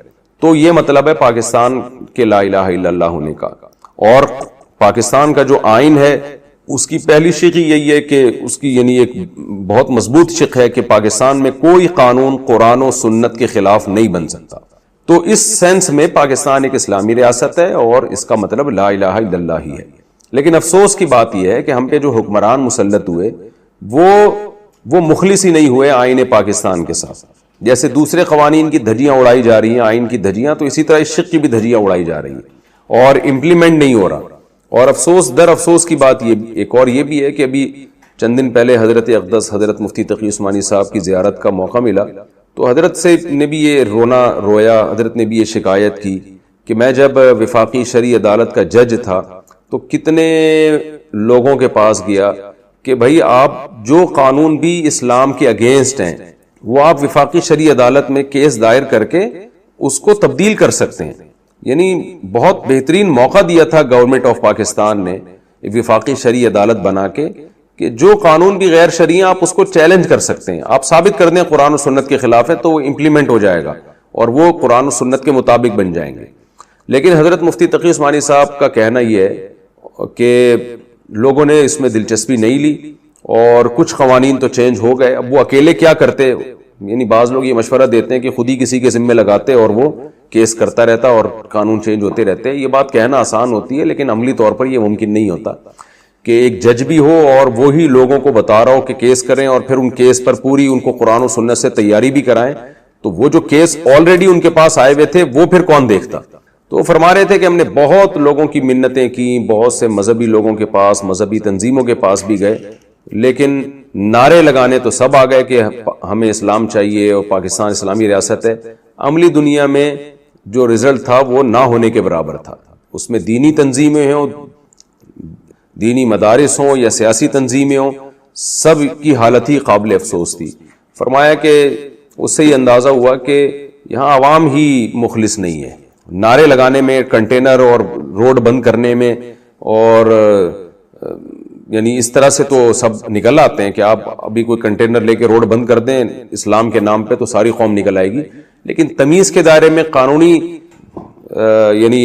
تو یہ مطلب ہے پاکستان کے لا الہ الا اللہ ہونے کا۔ اور پاکستان کا جو آئین ہے اس کی پہلی شق یہی ہے کہ اس کی یعنی ایک بہت مضبوط شق ہے کہ پاکستان میں کوئی قانون قرآن و سنت کے خلاف نہیں بن سکتا. تو اس سینس میں پاکستان ایک اسلامی ریاست ہے اور اس کا مطلب لا الہ الا اللہ ہی ہے. لیکن افسوس کی بات یہ ہے کہ ہم پہ جو حکمران مسلط ہوئے وہ مخلص ہی نہیں ہوئے آئین پاکستان کے ساتھ. جیسے دوسرے قوانین کی دھجیاں اڑائی جا رہی ہیں, آئین کی دھجیاں, تو اسی طرح اس شق کی بھی دھجیاں اڑائی جا رہی ہیں اور امپلیمنٹ نہیں ہو رہا. اور افسوس در افسوس کی بات یہ ایک اور یہ بھی ہے کہ ابھی چند دن پہلے حضرت اقدس حضرت مفتی تقی عثمانی صاحب کی زیارت کا موقع ملا, تو حضرت سے نے بھی یہ رویا. حضرت نے بھی یہ شکایت کی کہ میں جب وفاقی شرعی عدالت کا جج تھا تو کتنے لوگوں کے پاس گیا کہ بھائی آپ جو قانون بھی اسلام کے اگینسٹ ہیں وہ آپ وفاقی شرعی عدالت میں کیس دائر کر کے اس کو تبدیل کر سکتے ہیں. یعنی بہت بہترین موقع دیا تھا گورنمنٹ آف پاکستان نے ایک وفاقی شرعی عدالت بنا کے کہ جو قانون بھی غیر شرعی آپ اس کو چیلنج کر سکتے ہیں, آپ ثابت کر دیں قرآن و سنت کے خلاف ہے تو وہ امپلیمنٹ ہو جائے گا اور وہ قرآن و سنت کے مطابق بن جائیں گے. لیکن حضرت مفتی تقی عثمانی صاحب کا کہنا یہ ہے کہ لوگوں نے اس میں دلچسپی نہیں لی اور کچھ قوانین تو چینج ہو گئے. اب وہ اکیلے کیا کرتے, یعنی بعض لوگ یہ مشورہ دیتے ہیں کہ خود ہی کسی کے ذمہ لگاتے اور وہ کیس کرتا رہتا اور قانون چینج ہوتے رہتے. یہ بات کہنا آسان ہوتی ہے لیکن عملی طور پر یہ ممکن نہیں ہوتا کہ ایک جج بھی ہو اور وہی لوگوں کو بتا رہا ہو کہ کیس کریں اور پھر ان کیس پر پوری ان کو قرآن و سنت سے تیاری بھی کرائیں. تو وہ جو کیس آلریڈی ان کے پاس آئے ہوئے تھے وہ پھر کون دیکھتا. تو وہ فرما رہے تھے کہ ہم نے بہت لوگوں کی منتیں کی, بہت سے مذہبی لوگوں کے پاس, مذہبی تنظیموں کے پاس بھی گئے, لیکن نعرے لگانے تو سب آ گئے کہ ہمیں اسلام چاہیے اور پاکستان اسلامی ریاست ہے. عملی دنیا میں جو رزلٹ تھا وہ نہ ہونے کے برابر تھا. اس میں دینی تنظیمیں ہوں, دینی مدارس ہوں یا سیاسی تنظیمیں ہوں, سب کی حالت ہی قابل افسوس تھی. فرمایا کہ اس سے یہ اندازہ ہوا کہ یہاں عوام ہی مخلص نہیں ہے. نعرے لگانے میں, کنٹینر اور روڈ بند کرنے میں, اور یعنی اس طرح سے تو سب نکل آتے ہیں کہ آپ ابھی کوئی کنٹینر لے کے روڈ بند کر دیں اسلام کے نام پہ تو ساری قوم نکل آئے گی. لیکن تمیز کے دائرے میں قانونی یعنی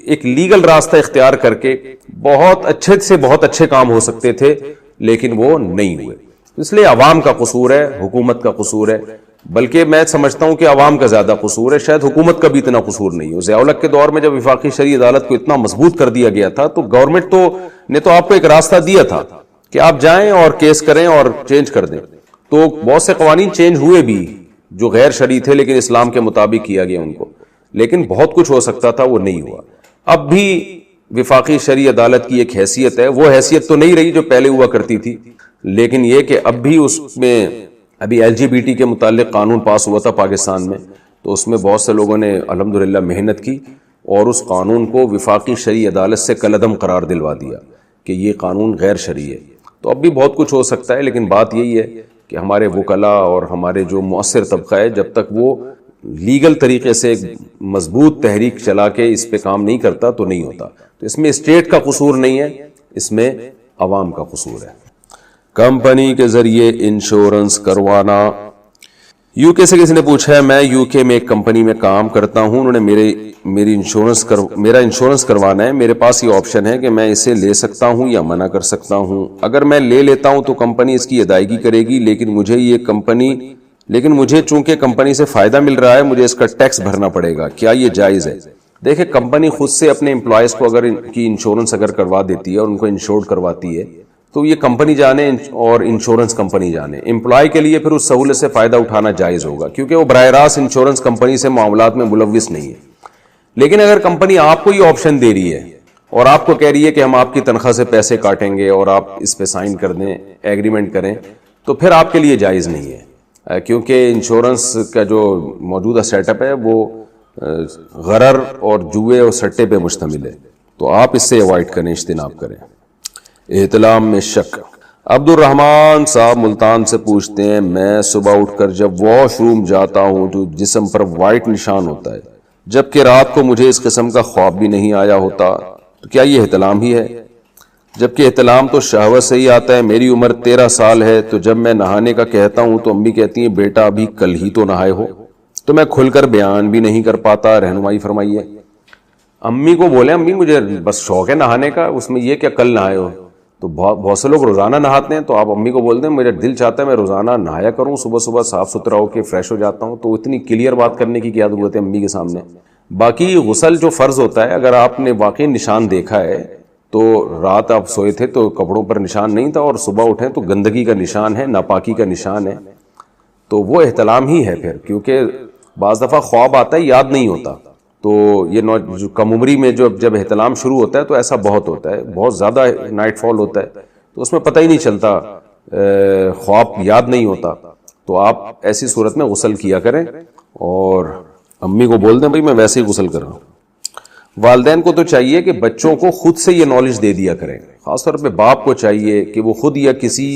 ایک لیگل راستہ اختیار کر کے بہت اچھے سے بہت اچھے کام ہو سکتے تھے لیکن وہ نہیں ہوئے. اس لیے عوام کا قصور ہے, حکومت کا قصور ہے, بلکہ میں سمجھتا ہوں کہ عوام کا زیادہ قصور ہے, شاید حکومت کا بھی اتنا قصور نہیں ہو. ضیاء الحق کے دور میں جب وفاقی شرعی عدالت کو اتنا مضبوط کر دیا گیا تھا تو گورنمنٹ نے تو آپ کو ایک راستہ دیا تھا کہ آپ جائیں اور کیس کریں اور چینج کر دیں. تو بہت سے قوانین چینج ہوئے بھی جو غیر شرعی تھے لیکن اسلام کے مطابق کیا گیا ان کو, لیکن بہت کچھ ہو سکتا تھا وہ نہیں ہوا. اب بھی وفاقی شرعی عدالت کی ایک حیثیت ہے, وہ حیثیت تو نہیں رہی جو پہلے ہوا کرتی تھی, لیکن یہ کہ اب بھی اس میں ابھی LGBT کے متعلق قانون پاس ہوا تھا پاکستان میں, تو اس میں بہت سے لوگوں نے الحمدللہ محنت کی اور اس قانون کو وفاقی شرعی عدالت سے کالعدم قرار دلوا دیا کہ یہ قانون غیر شرعی ہے. تو اب بھی بہت کچھ ہو سکتا ہے, لیکن بات یہی ہے کہ ہمارے وکلاء اور ہمارے جو مؤثر طبقہ ہے جب تک وہ لیگل طریقے سے ایک مضبوط تحریک چلا کے اس پہ کام نہیں کرتا تو نہیں ہوتا. تو اس میں اسٹیٹ کا قصور نہیں ہے, اس میں عوام کا قصور ہے. کمپنی کے ذریعے انشورنس کروانا. UK سے کسی نے پوچھا ہے, میں UK میں ایک کمپنی میں کام کرتا ہوں, انہوں نے میرا انشورنس کروانا ہے. میرے پاس یہ آپشن ہے کہ میں اسے لے سکتا ہوں یا منع کر سکتا ہوں. اگر میں لے لیتا ہوں تو کمپنی اس کی ادائیگی کرے گی, لیکن مجھے چونکہ کمپنی سے فائدہ مل رہا ہے مجھے اس کا ٹیکس بھرنا پڑے گا. کیا یہ جائز ہے؟ دیکھیں, کمپنی خود سے اپنے امپلائیز کو اگر ان کی انشورنس اگر کروا دیتی ہے اور ان کو انشورڈ کرواتی ہے تو یہ کمپنی جانے اور انشورنس کمپنی جانے. امپلائی کے لیے پھر اس سہولت سے فائدہ اٹھانا جائز ہوگا کیونکہ وہ براہ راست انشورنس کمپنی سے معاملات میں ملوث نہیں ہے. لیکن اگر کمپنی آپ کو یہ آپشن دے رہی ہے اور آپ کو کہہ رہی ہے کہ ہم آپ کی تنخواہ سے پیسے کاٹیں گے اور آپ اس پہ سائن کر دیں, ایگریمنٹ کریں, تو پھر آپ کے لیے جائز نہیں ہے, کیونکہ انشورنس کا جو موجودہ سیٹ اپ ہے وہ غرر اور جوئے اور سٹے پہ مشتمل ہے. تو آپ اس سے اوائڈ کریں, اجتناب کریں. احتلام میں شک. عبد الرحمان صاحب ملتان سے پوچھتے ہیں, میں صبح اٹھ کر جب واش روم جاتا ہوں تو جسم پر وائٹ نشان ہوتا ہے جبکہ رات کو مجھے اس قسم کا خواب بھی نہیں آیا ہوتا, تو کیا یہ احتلام ہی ہے؟ جبکہ احتلام تو شہوت سے ہی آتا ہے. میری عمر 13 سال ہے تو جب میں نہانے کا کہتا ہوں تو امی کہتی ہیں بیٹا ابھی کل ہی تو نہائے ہو, تو میں کھل کر بیان بھی نہیں کر پاتا. رہنمائی فرمائیے. امی کو بولے امی مجھے بس شوق ہے نہانے کا, اس میں یہ کیا کل نہائے ہو, تو بہت سے لوگ روزانہ نہاتے ہیں، تو آپ امی کو بولتے ہیں میرا دل چاہتا ہے میں روزانہ نہایا کروں، صبح صبح صاف ستھرا ہو کے فریش ہو جاتا ہوں، تو اتنی کلیئر بات کرنے کی کیا ضرورت ہے امی کے سامنے. باقی غسل جو فرض ہوتا ہے، اگر آپ نے واقعی نشان دیکھا ہے تو رات آپ سوئے تھے تو کپڑوں پر نشان نہیں تھا اور صبح اٹھیں تو گندگی کا نشان ہے، ناپاکی کا نشان ہے، تو وہ احتلام ہی ہے پھر. کیونکہ بعض دفعہ خواب آتا ہے، یاد نہیں ہوتا. تو یہ جو کم عمری میں جب احتلام شروع ہوتا ہے تو ایسا بہت ہوتا ہے، بہت زیادہ نائٹ فال ہوتا ہے، تو اس میں پتہ ہی نہیں چلتا، خواب یاد نہیں ہوتا. تو آپ ایسی صورت میں غسل کیا کریں اور امی کو بول دیں بھائی میں ویسے ہی غسل کر رہا ہوں. والدین کو تو چاہیے کہ بچوں کو خود سے یہ نالج دے دیا کریں، خاص طور پہ باپ کو چاہیے کہ وہ خود یا کسی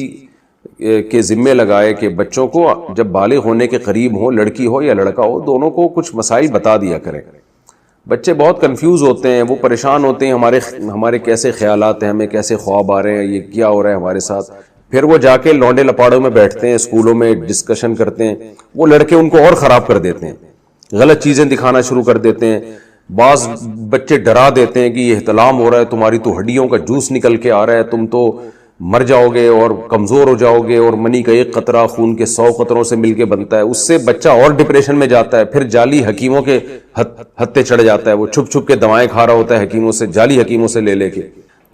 کے ذمے لگائے کہ بچوں کو جب بالغ ہونے کے قریب ہو، لڑکی ہو یا لڑکا ہو، دونوں کو کچھ مسائل بتا دیا کریں. بچے بہت کنفیوز ہوتے ہیں، وہ پریشان ہوتے ہیں ہمارے کیسے خیالات ہیں، ہمیں کیسے خواب آ رہے ہیں، یہ کیا ہو رہا ہے ہمارے ساتھ. پھر وہ جا کے لونڈے لپاڑوں میں بیٹھتے ہیں، اسکولوں میں ڈسکشن کرتے ہیں، وہ لڑکے ان کو اور خراب کر دیتے ہیں، غلط چیزیں دکھانا شروع کر دیتے ہیں. بعض بچے ڈرا دیتے ہیں کہ یہ احتلام ہو رہا ہے، تمہاری تو ہڈیوں کا جوس نکل کے آ رہا ہے، تم تو مر جاؤ گے اور کمزور ہو جاؤ گے، اور منی کا ایک قطرہ خون کے 100 قطروں سے مل کے بنتا ہے. اس سے بچہ اور ڈپریشن میں جاتا ہے، پھر جعلی حکیموں کے ہتھے چڑھ جاتا ہے، وہ چھپ چھپ کے دوائیں کھا رہا ہوتا ہے حکیموں سے، جعلی حکیموں سے لے کے.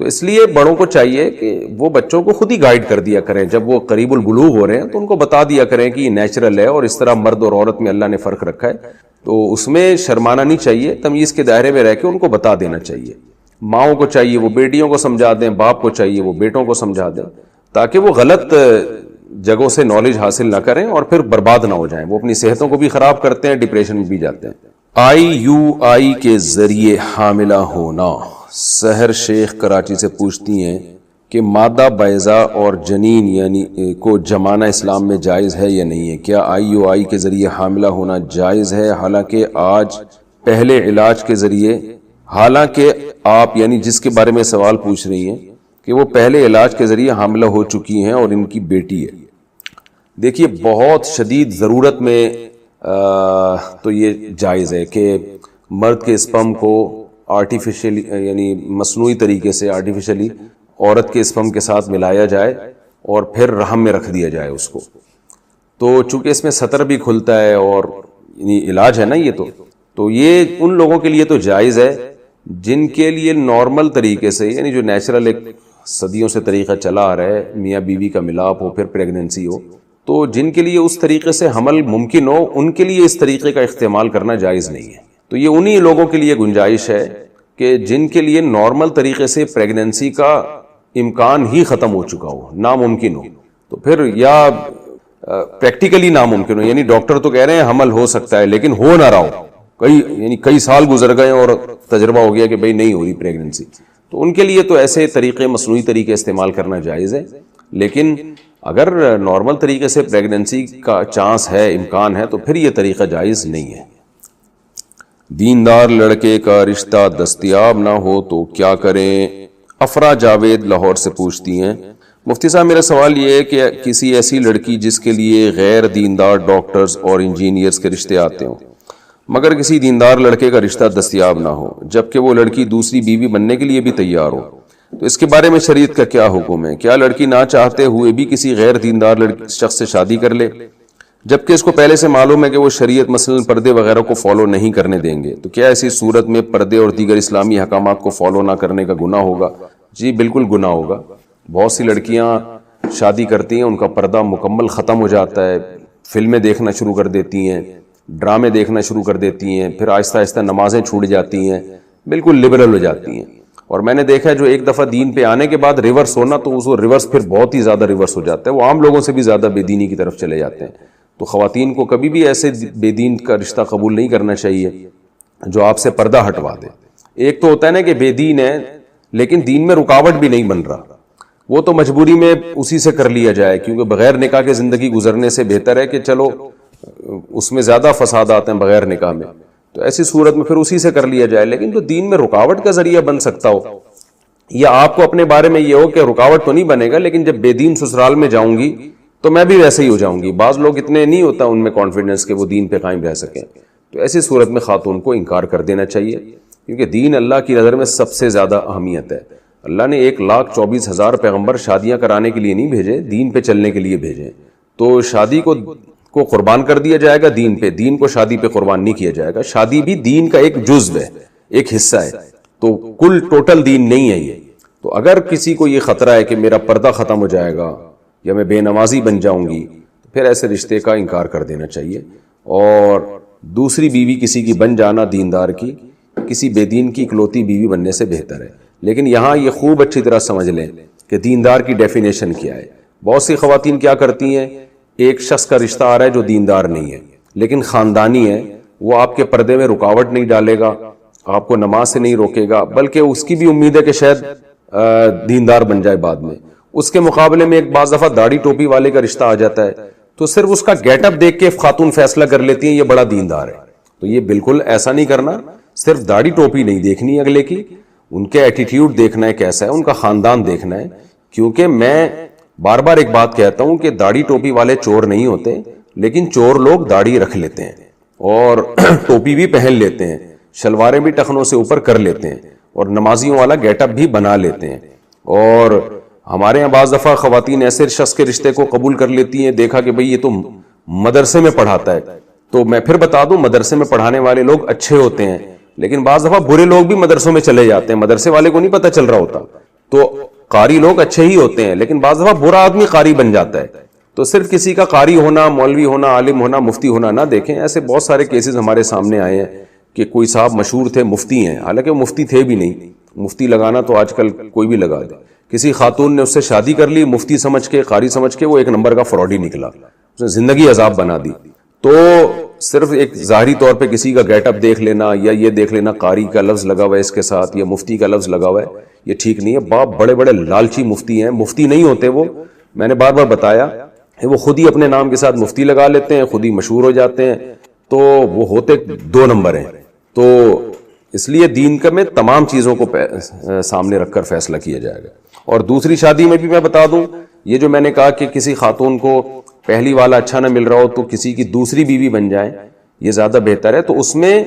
تو اس لیے بڑوں کو چاہیے کہ وہ بچوں کو خود ہی گائیڈ کر دیا کریں. جب وہ قریب البلوغ ہو رہے ہیں تو ان کو بتا دیا کریں کہ یہ نیچرل ہے، اور اس طرح مرد اور عورت میں اللہ نے فرق رکھا ہے، تو اس میں شرمانا نہیں چاہیے، تمیز کے دائرے میں رہ کے ان کو بتا دینا چاہیے. ماؤں کو چاہیے وہ بیٹیوں کو سمجھا دیں، باپ کو چاہیے وہ بیٹوں کو سمجھا دیں، تاکہ وہ غلط جگہوں سے نالج حاصل نہ کریں اور پھر برباد نہ ہو جائیں. وہ اپنی صحتوں کو بھی خراب کرتے ہیں، ڈپریشن میں بھی جاتے ہیں. IUI کے ذریعے حاملہ ہونا. سحر شیخ کراچی سے پوچھتی ہیں کہ مادہ بیضا اور جنین یعنی کو جمانا اسلام میں جائز ہے یا نہیں ہے؟ کیا IUI کے ذریعے حاملہ ہونا جائز ہے؟ حالانکہ پہلے علاج کے ذریعے، حالانکہ آپ یعنی جس کے بارے میں سوال پوچھ رہی ہیں کہ وہ پہلے علاج کے ذریعے حاملہ ہو چکی ہیں اور ان کی بیٹی ہے. دیکھیے بہت شدید ضرورت میں تو یہ جائز ہے کہ مرد کے اسپم کو آرٹیفیشلی یعنی مصنوعی طریقے سے آرٹیفیشلی عورت کے اسپم کے ساتھ ملایا جائے اور پھر رحم میں رکھ دیا جائے اس کو. تو چونکہ اس میں سطر بھی کھلتا ہے اور یعنی علاج ہے نا یہ، تو یہ ان لوگوں کے لیے تو جائز ہے جن کے لیے نارمل طریقے سے یعنی جو نیچرل ایک صدیوں سے طریقہ چلا آ رہا ہے، میاں بیوی کا ملاپ ہو پھر پریگننسی ہو، تو جن کے لیے اس طریقے سے حمل ممکن ہو ان کے لیے اس طریقے کا استعمال کرنا جائز نہیں ہے. تو یہ انہی لوگوں کے لیے گنجائش ہے کہ جن کے لیے نارمل طریقے سے پریگننسی کا امکان ہی ختم ہو چکا ہو، ناممکن ہو، تو پھر یا پریکٹیکلی ناممکن ہو، یعنی ڈاکٹر تو کہہ رہے ہیں حمل ہو سکتا ہے لیکن ہو نہ رہا ہو، کئی سال گزر گئے اور تجربہ ہو گیا کہ بھئی نہیں ہو رہی پریگننسی، تو ان کے لیے تو ایسے طریقے مصنوعی طریقے استعمال کرنا جائز ہے. لیکن اگر نارمل طریقے سے پریگننسی کا چانس ہے، امکان ہے، تو پھر یہ طریقہ جائز نہیں ہے. دیندار لڑکے کا رشتہ دستیاب نہ ہو تو کیا کریں؟ افرا جاوید لاہور سے پوچھتی ہیں مفتی صاحب میرا سوال یہ ہے کہ کسی ایسی لڑکی جس کے لیے غیر دیندار ڈاکٹرز اور انجینئرز کے رشتے آتے ہوں مگر کسی دیندار لڑکے کا رشتہ دستیاب نہ ہو، جبکہ وہ لڑکی دوسری بیوی بننے کے لیے بھی تیار ہو، تو اس کے بارے میں شریعت کا کیا حکم ہے؟ کیا لڑکی نہ چاہتے ہوئے بھی کسی غیر دیندار شخص سے شادی کر لے جبکہ اس کو پہلے سے معلوم ہے کہ وہ شریعت مثلا پردے وغیرہ کو فالو نہیں کرنے دیں گے؟ تو کیا ایسی صورت میں پردے اور دیگر اسلامی احکامات کو فالو نہ کرنے کا گناہ ہوگا؟ جی بالکل گناہ ہوگا. بہت سی لڑکیاں شادی کرتی ہیں، ان کا پردہ مکمل ختم ہو جاتا ہے، فلمیں دیکھنا شروع کر دیتی ہیں، ڈرامے دیکھنا شروع کر دیتی ہیں، پھر آہستہ آہستہ نمازیں چھوٹ جاتی ہیں، بالکل لبرل ہو جاتی ہیں. اور میں نے دیکھا ہے جو ایک دفعہ دین پہ آنے کے بعد ریورس ہونا، تو اس ریورس پھر بہت ہی زیادہ ریورس ہو جاتا ہے، وہ عام لوگوں سے بھی زیادہ بے دینی کی طرف چلے جاتے ہیں. تو خواتین کو کبھی بھی ایسے بے دین کا رشتہ قبول نہیں کرنا چاہیے جو آپ سے پردہ ہٹوا دے. ایک تو ہوتا ہے نا کہ بے دین ہے لیکن دین میں رکاوٹ بھی نہیں بن رہا، وہ تو مجبوری میں اسی سے کر لیا جائے، کیونکہ بغیر نکاح کے زندگی گزرنے سے بہتر ہے کہ چلو اس میں زیادہ فسادات ہیں بغیر نکاح میں، تو ایسی صورت میں پھر اسی سے کر لیا جائے. لیکن جو دین میں رکاوٹ کا ذریعہ بن سکتا ہو، یا آپ کو اپنے بارے میں یہ ہو کہ رکاوٹ تو نہیں بنے گا لیکن جب بے دین سسرال میں جاؤں گی تو میں بھی ویسے ہی ہو جاؤں گی، بعض لوگ اتنے نہیں ہوتا ان میں کانفیڈنس کہ وہ دین پہ قائم رہ سکیں، تو ایسی صورت میں خاتون کو انکار کر دینا چاہیے، کیونکہ دین اللہ کی نظر میں سب سے زیادہ اہمیت ہے. اللہ نے 1,24,000 پیغمبر شادیاں کرانے کے لیے نہیں بھیجے، دین پہ چلنے کے لیے بھیجے. تو شادی کو قربان کر دیا جائے گا دین پہ، دین کو شادی پہ قربان نہیں کیا جائے گا. شادی بھی دین کا ایک جزو ہے، ایک حصہ ہے، تو کل ٹوٹل دین نہیں ہے یہ. تو اگر کسی کو یہ خطرہ ہے کہ میرا پردہ ختم ہو جائے گا یا میں بے نمازی بن جاؤں گی، تو پھر ایسے رشتے کا انکار کر دینا چاہیے. اور دوسری بیوی کسی کی بن جانا دیندار کی کسی بے دین کی اکلوتی بیوی بننے سے بہتر ہے. لیکن یہاں یہ خوب اچھی طرح سمجھ لیں کہ دیندار کی ڈیفینیشن کیا ہے. بہت سی خواتین کیا کرتی ہیں، ایک شخص کا رشتہ آ رہا ہے جو دیندار نہیں ہے لیکن خاندانی ہے، وہ آپ کے پردے میں رکاوٹ نہیں ڈالے گا، آپ کو نماز سے نہیں روکے گا، بلکہ اس کی بھی امید ہے کہ شاید دیندار بن جائے بعد میں. اس کے مقابلے میں ایک بعض دفعہ داڑھی ٹوپی والے کا رشتہ آ جاتا ہے تو صرف اس کا گیٹ اپ دیکھ کے خاتون فیصلہ کر لیتی ہیں یہ بڑا دیندار ہے. تو یہ بالکل ایسا نہیں کرنا. صرف داڑھی ٹوپی نہیں دیکھنی اگلے کی، ان کے ایٹیٹیوڈ دیکھنا ہے کیسا ہے، ان کا خاندان دیکھنا ہے. کیونکہ میں بار بار ایک بات کہتا ہوں کہ داڑھی ٹوپی والے چور نہیں ہوتے، لیکن چور لوگ داڑھی رکھ لیتے ہیں اور ٹوپی بھی پہن لیتے ہیں، شلواریں بھی ٹخنوں سے اوپر کر لیتے ہیں اور نمازیوں والا گیٹ اپ بھی بنا لیتے ہیں. اور ہمارے یہاں بعض دفعہ خواتین ایسے شخص کے رشتے کو قبول کر لیتی ہیں، دیکھا کہ بھئی یہ تو مدرسے میں پڑھاتا ہے. تو میں پھر بتا دوں، مدرسے میں پڑھانے والے لوگ اچھے ہوتے ہیں لیکن بعض دفعہ برے لوگ بھی مدرسوں میں چلے جاتے ہیں، مدرسے والے کو نہیں پتہ چل رہا ہوتا. تو قاری لوگ اچھے ہی ہوتے ہیں لیکن بعض دفعہ برا آدمی قاری بن جاتا ہے. تو صرف کسی کا قاری ہونا، مولوی ہونا، عالم ہونا، مفتی ہونا نہ دیکھیں. ایسے بہت سارے کیسز ہمارے سامنے آئے ہیں کہ کوئی صاحب مشہور تھے، مفتی ہیں، حالانکہ وہ مفتی تھے بھی نہیں. مفتی لگانا تو آج کل کوئی بھی لگا دے. کسی خاتون نے اس سے شادی کر لی مفتی سمجھ کے، قاری سمجھ کے، وہ ایک نمبر کا فراڈی نکلا، اس نے زندگی عذاب بنا دی. تو صرف ایک ظاہری طور پہ کسی کا گیٹ اپ دیکھ لینا یا یہ دیکھ لینا قاری کا لفظ لگا ہوا ہے اس کے ساتھ یا مفتی کا لفظ لگا ہوا ہے، یہ ٹھیک نہیں ہے. باپ بڑے بڑے لالچی مفتی ہیں، مفتی نہیں ہوتے وہ. میں نے بار بار بتایا وہ خود ہی اپنے نام کے ساتھ مفتی لگا لیتے ہیں، خود ہی مشہور ہو جاتے ہیں، تو وہ ہوتے 2 نمبر ہیں. تو اس لیے دین کا میں تمام چیزوں کو سامنے رکھ کر فیصلہ کیا جائے گا. اور دوسری شادی میں بھی میں بتا دوں، یہ جو میں نے کہا کہ کسی خاتون کو پہلی والا اچھا نہ مل رہا ہو تو کسی کی دوسری بیوی بن جائے، یہ زیادہ بہتر ہے. تو اس میں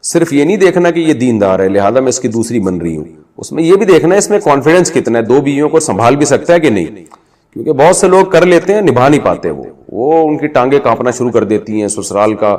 صرف یہ نہیں دیکھنا کہ یہ دیندار ہے لہذا میں اس کی دوسری بن رہی ہوں، اس میں یہ بھی دیکھنا ہے اس میں کانفیڈنس کتنا ہے، 2 بیویوں کو سنبھال بھی سکتا ہے کہ نہیں. کیونکہ بہت سے لوگ کر لیتے ہیں، نبھا نہیں پاتے، وہ ان کی ٹانگیں کانپنا شروع کر دیتی ہیں، سسرال کا